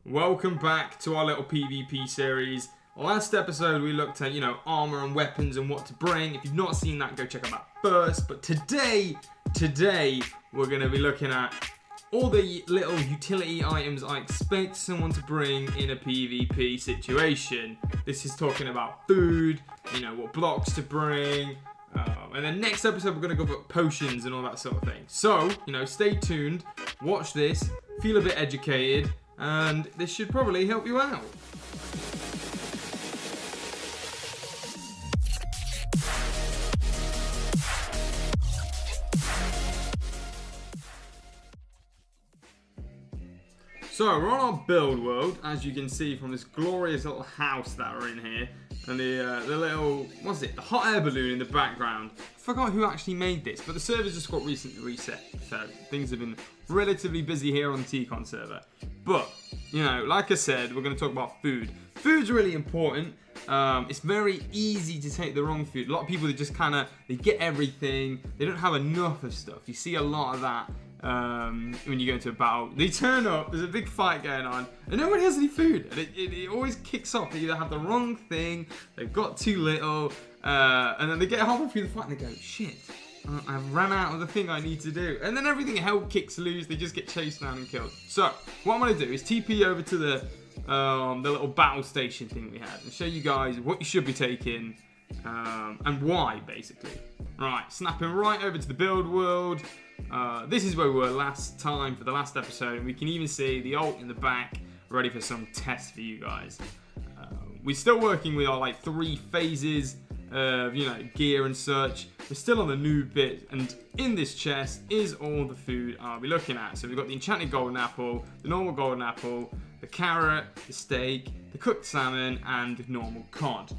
Welcome back to our little PvP series. Last episode we looked at, armor and weapons and what to bring. If you've not seen that, go check them out first. But today we're going to be looking at all the little utility items I expect someone to bring in a PvP situation. This is talking about food, what blocks to bring. And then next episode we're going to go for potions and all that sort of thing. So, stay tuned, watch this, feel a bit educated, and this should probably help you out. So we're on our build world, as you can see from this glorious little house that we're in here, and the little, the hot air balloon in the background. I forgot who actually made this, but the server's just got recently reset, so things have been relatively busy here on the Tkon server. But, like I said, we're going to talk about food. Food's really important. It's very easy to take the wrong food. A lot of people, they get everything. They don't have enough of stuff. You see a lot of that when you go into a battle. They turn up, there's a big fight going on, and nobody has any food. And it always kicks off. They either have the wrong thing, they've got too little, and then they get halfway through the fight and they go, shit, I've ran out of the thing I need to do. And then everything hell kicks loose, they just get chased down and killed. So, what I'm going to do is TP over to the little battle station thing we had and show you guys what you should be taking and why, basically. Right, snapping right over to the build world. This is where we were last time for the last episode, and we can even see the ult in the back ready for some tests for you guys. We're still working with our 3 phases of gear and such. We're still on the new bit, and in this chest is all the food I'll be looking at. So we've got the enchanted golden apple, the normal golden apple, the carrot, the steak, the cooked salmon, and the normal cod.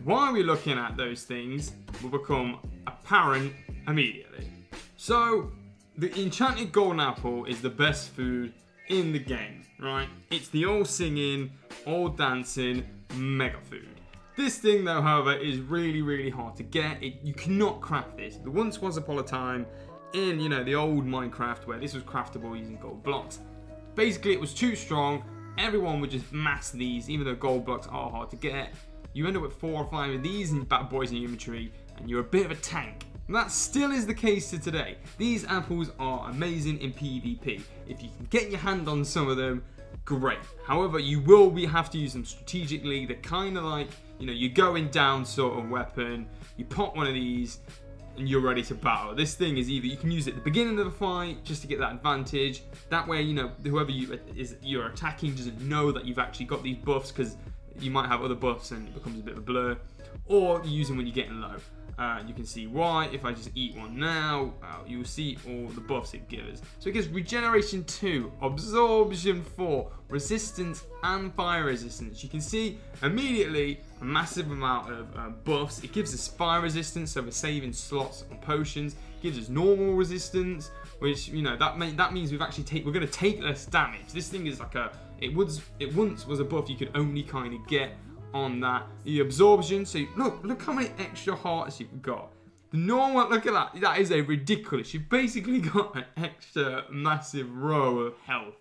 Why we're looking at those things will become apparent immediately. So the enchanted golden apple is the best food in the game, right? It's the all singing, all dancing mega food. This thing though, however, is really, really hard to get. You cannot craft this. There once was upon a time in, the old Minecraft where this was craftable using gold blocks. Basically, it was too strong. Everyone would just mass these, even though gold blocks are hard to get. You end up with 4 or 5 of these bad boys in your inventory, and you're a bit of a tank. And that still is the case to today. These apples are amazing in PvP. If you can get your hand on some of them, great. However, you will have to use them strategically. They're kind of like, you're going down sort of weapon. You pop one of these, and you're ready to battle. This thing is either you can use it at the beginning of the fight just to get that advantage. That way, whoever you're attacking doesn't know that you've actually got these buffs, because you might have other buffs and it becomes a bit of a blur. Or you use them when you're getting low. You can see why. If I just eat one now, you will see all the buffs it gives. So it gives regeneration 2, absorption 4, resistance and fire resistance. You can see immediately a massive amount of buffs. It gives us fire resistance, so we're saving slots on potions. It gives us normal resistance, which that means we're going to take less damage. This thing is like it once was a buff you could only kind of get on that. The absorption, so look how many extra hearts you've got. The normal, look at that is a ridiculous. You've basically got an extra massive row of health.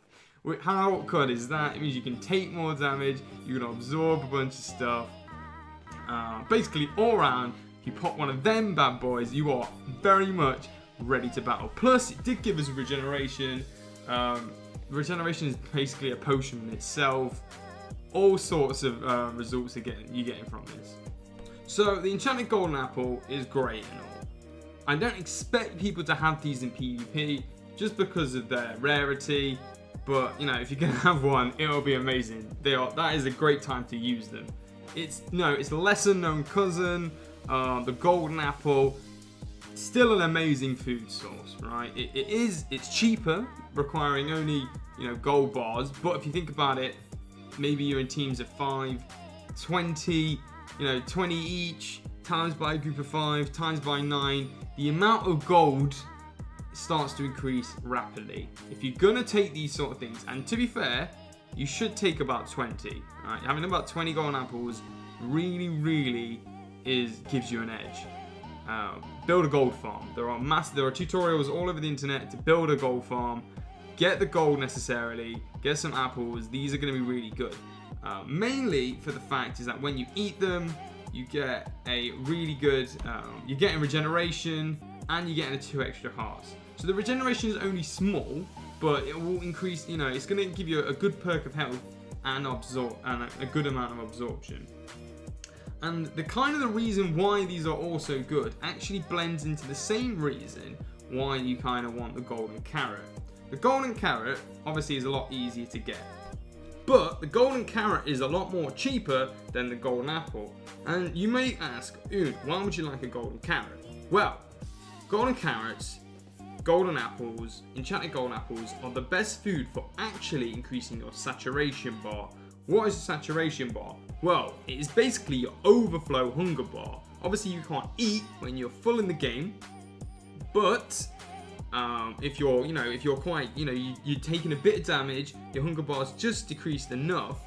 How good is that? It means you can take more damage, you can absorb a bunch of stuff. Basically all around, if you pop one of them bad boys, you are very much ready to battle. Plus it did give us regeneration. Regeneration is basically a potion in itself. All sorts of results you're getting from this. So the enchanted golden apple is great and all. I don't expect people to have these in PvP just because of their rarity, but if you're gonna have one, it'll be amazing. That is a great time to use them. It's a lesser known cousin, the golden apple. Still an amazing food source, right? It's cheaper, requiring only gold bars, but if you think about it, maybe you're in teams of 5, 20, 20 each, times by a group of 5, times by 9. The amount of gold starts to increase rapidly. If you're gonna take these sort of things, and to be fair, you should take about 20. Right? Having about 20 golden apples really gives you an edge. Build a gold farm. There are tutorials all over the internet to build a gold farm. Get the gold necessarily. get some apples. These are going to be really good. Mainly for the fact is that when you eat them, you get a really good, you're getting regeneration and you're getting 2 extra hearts. So the regeneration is only small, but it will increase, it's going to give you a good perk of health and a good amount of absorption. And the reason why these are also good actually blends into the same reason why you kind of want the golden carrot. The golden carrot obviously is a lot easier to get, but the golden carrot is a lot more cheaper than the golden apple. And you may ask, why would you like a golden carrot? Well, golden carrots, golden apples, enchanted golden apples are the best food for actually increasing your saturation bar. What is a saturation bar? Well, it is basically your overflow hunger bar. Obviously you can't eat when you're full in the game, but if you're quite, you're taking a bit of damage, your hunger bar's just decreased enough,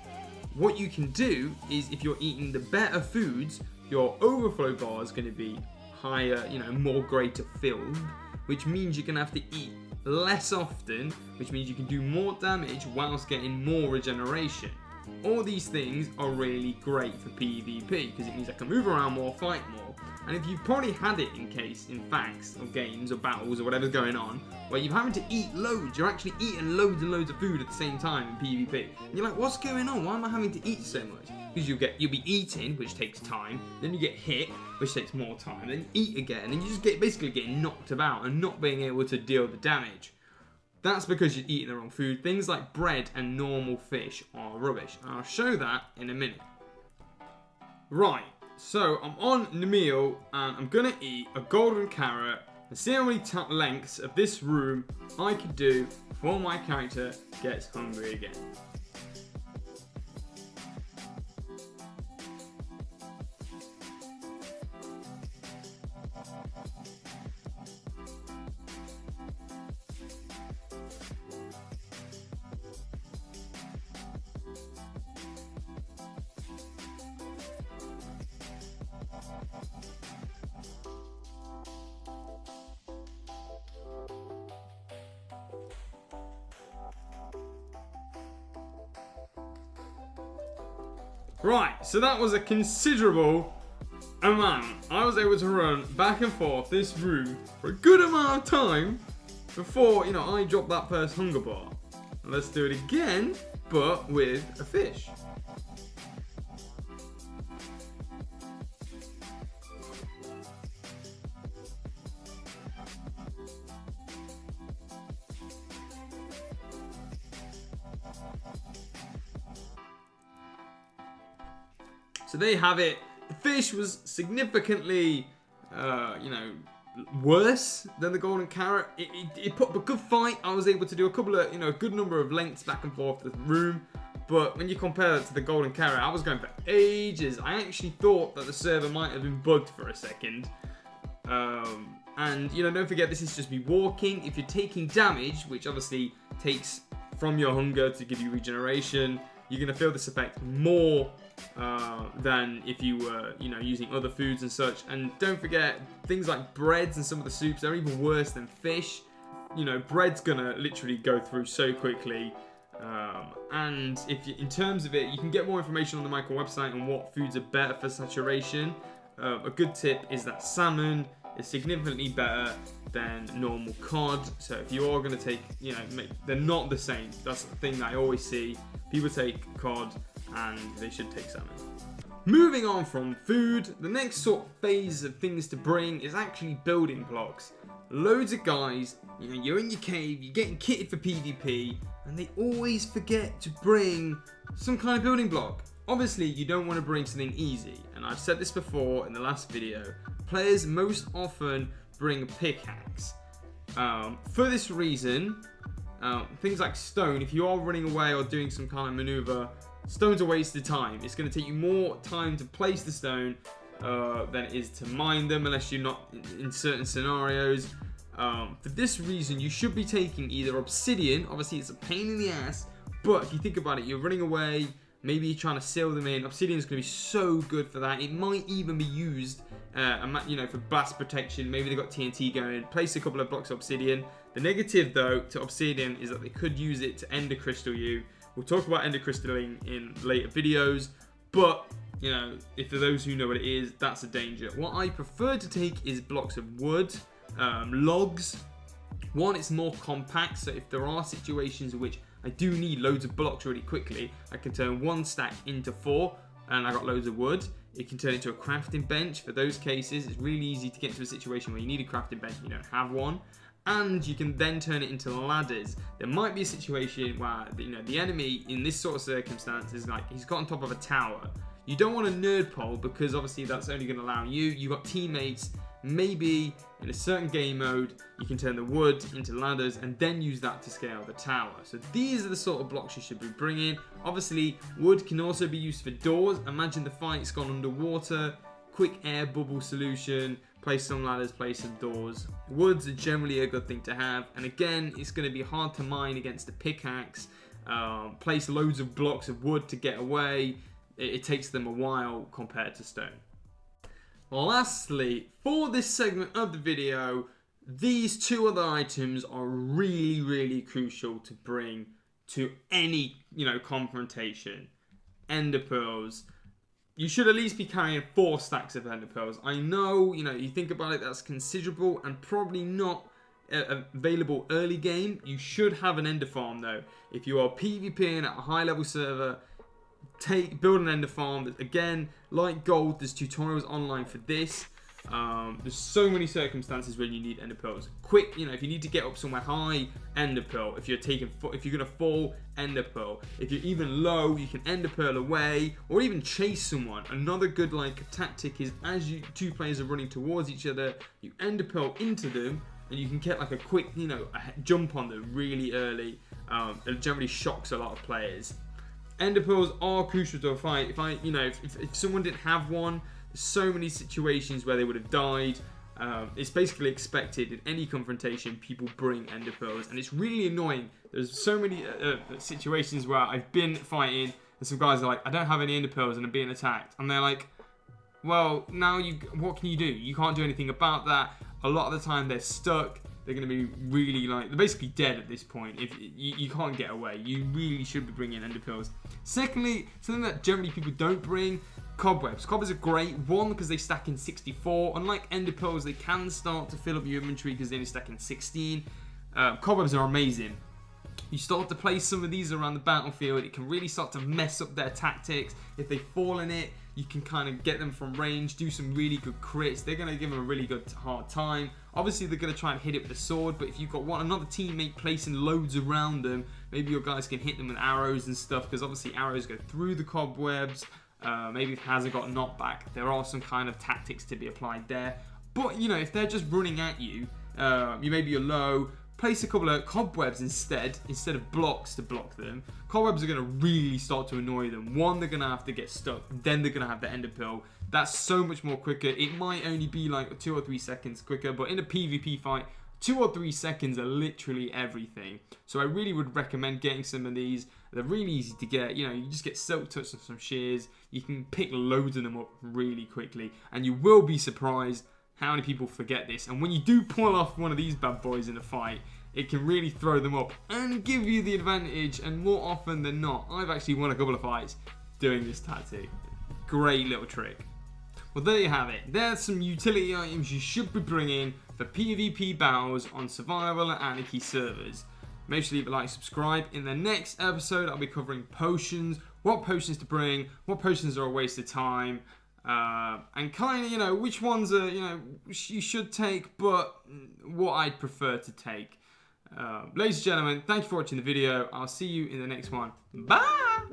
what you can do is if you're eating the better foods, your overflow bar is going to be higher, more greater filled, which means you're going to have to eat less often, which means you can do more damage whilst getting more regeneration. All these things are really great for PvP because it means I can move around more, fight more. And if you've probably had it in facts or games or battles or whatever's going on, where you're having to eat loads, you're actually eating loads and loads of food at the same time in PvP. And you're like, what's going on? Why am I having to eat so much? Because you'll be eating, which takes time, then you get hit, which takes more time, then you eat again, and you just basically getting knocked about and not being able to deal the damage. That's because you're eating the wrong food. Things like bread and normal fish are rubbish. And I'll show that in a minute. Right, so I'm on the meal and I'm gonna eat a golden carrot and see how many lengths of this room I can do before my character gets hungry again. Right, so that was a considerable amount. I was able to run back and forth this room for a good amount of time before, I dropped that first hunger bar. Let's do it again, but with a fish. So there you have it. The fish was significantly, worse than the golden carrot. It put up a good fight. I was able to do a couple of, a good number of lengths back and forth to the room. But when you compare it to the golden carrot, I was going for ages. I actually thought that the server might have been bugged for a second. And, don't forget, this is just me walking. If you're taking damage, which obviously takes from your hunger to give you regeneration, you're going to feel this effect more than if you were, using other foods and such. And don't forget, things like breads and some of the soups, they're even worse than fish. Bread's going to literally go through so quickly. And in terms of it, you can get more information on the Michael website on what foods are better for saturation. A good tip is that salmon is significantly better than normal cod. So if you are going to take, they're not the same. That's the thing that I always see. People take cod and they should take salmon. Moving on from food, the next sort of phase of things to bring is actually building blocks. Loads of guys, you're in your cave, you're getting kitted for PvP, and they always forget to bring some kind of building block. Obviously, you don't want to bring something easy, and I've said this before in the last video. Players most often bring a pickaxe. For this reason, things like stone, if you are running away or doing some kind of maneuver, stone's a waste of time. It's going to take you more time to place the stone than it is to mine them, unless you're not in certain scenarios. For this reason, you should be taking either obsidian. Obviously, it's a pain in the ass, but if you think about it, you're running away, maybe you're trying to seal them in. Obsidian is going to be so good for that. It might even be used, for blast protection. Maybe they've got TNT going. Place a couple of blocks of obsidian. The negative, though, to obsidian is that they could use it to ender crystal you. We'll talk about ender crystalling in later videos, but you know, if for those who know what it is, that's a danger. What I prefer to take is blocks of wood, logs. One, it's more compact, so if there are situations in which I do need loads of blocks really quickly, I can turn one stack into 4, and I got loads of wood. It can turn into a crafting bench. For those cases, it's really easy to get into a situation where you need a crafting bench and you don't have one. And you can then turn it into ladders. There might be a situation where the enemy in this sort of circumstance is like he's got on top of a tower. You don't want a nerd pole because obviously that's only going to allow you got teammates. Maybe in a certain game mode you can turn the wood into ladders and then use that to scale the tower. So these are the sort of blocks you should be bringing. Obviously wood can also be used for doors. Imagine the fight's gone underwater, quick air bubble solution, place some ladders, place some doors. Woods are generally a good thing to have, and again it's going to be hard to mine against a pickaxe. Place loads of blocks of wood to get away. It takes them a while compared to stone. Lastly, for this segment of the video, these 2 other items are really crucial to bring to any confrontation. Ender pearls. You should at least be carrying 4 stacks of ender pearls. I know, you think about it, that's considerable and probably not available early game. You should have an ender farm though. If you are PvPing at a high level server, build an ender farm. Again, like gold, there's tutorials online for this. There's so many circumstances when you need ender pearls. Quick, if you need to get up somewhere high, ender pearl. If you're gonna fall, ender pearl. If you're even low, you can ender pearl away, or even chase someone. Another good tactic is as 2 players are running towards each other, you ender pearl into them, and you can get a quick, a jump on them really early. It generally shocks a lot of players. Ender pearls are crucial to a fight. If someone didn't have one, there's so many situations where they would have died. It's basically expected in any confrontation people bring ender pearls, and it's really annoying. There's so many situations where I've been fighting and some guys are like, I don't have any ender pearls and I'm being attacked, and they're like, well, now what can you do? You can't do anything about that. A lot of the time they're stuck. They're going to be really they're basically dead at this point. If you can't get away, you really should be bringing ender pearls. Secondly, something that generally people don't bring, cobwebs. Cobwebs are great. One, because they stack in 64. Unlike ender pearls, they can start to fill up your inventory because they only stack in 16. Cobwebs are amazing. You start to place some of these around the battlefield, it can really start to mess up their tactics. If they fall in it, you can kind of get them from range, do some really good crits. They're going to give them a really good hard time. Obviously, they're going to try and hit it with a sword, but if you've got another teammate placing loads around them, maybe your guys can hit them with arrows and stuff, because obviously arrows go through the cobwebs. Maybe if it hasn't got knockback, there are some kind of tactics to be applied there. But, if they're just running at you, maybe you're low, place a couple of cobwebs instead of blocks to block them. Cobwebs are going to really start to annoy them. One, they're going to have to get stuck, then they're going to have the ender pearl. That's so much more quicker. It might only be 2 or 3 seconds quicker, but in a PvP fight, 2 or 3 seconds are literally everything. So I really would recommend getting some of these. They're really easy to get. You just get silk touch and some shears. You can pick loads of them up really quickly, and you will be surprised how many people forget this. And when you do pull off one of these bad boys in a fight, it can really throw them up and give you the advantage. And more often than not, I've actually won a couple of fights doing this tactic. Great little trick. Well, there you have it. There's some utility items you should be bringing for PvP battles on survival and anarchy servers. Make sure to leave a like, subscribe. In the next episode, I'll be covering potions, what potions to bring, what potions are a waste of time, and kind of, which ones are, you should take, but what I'd prefer to take. Ladies and gentlemen, thank you for watching the video. I'll see you in the next one. Bye!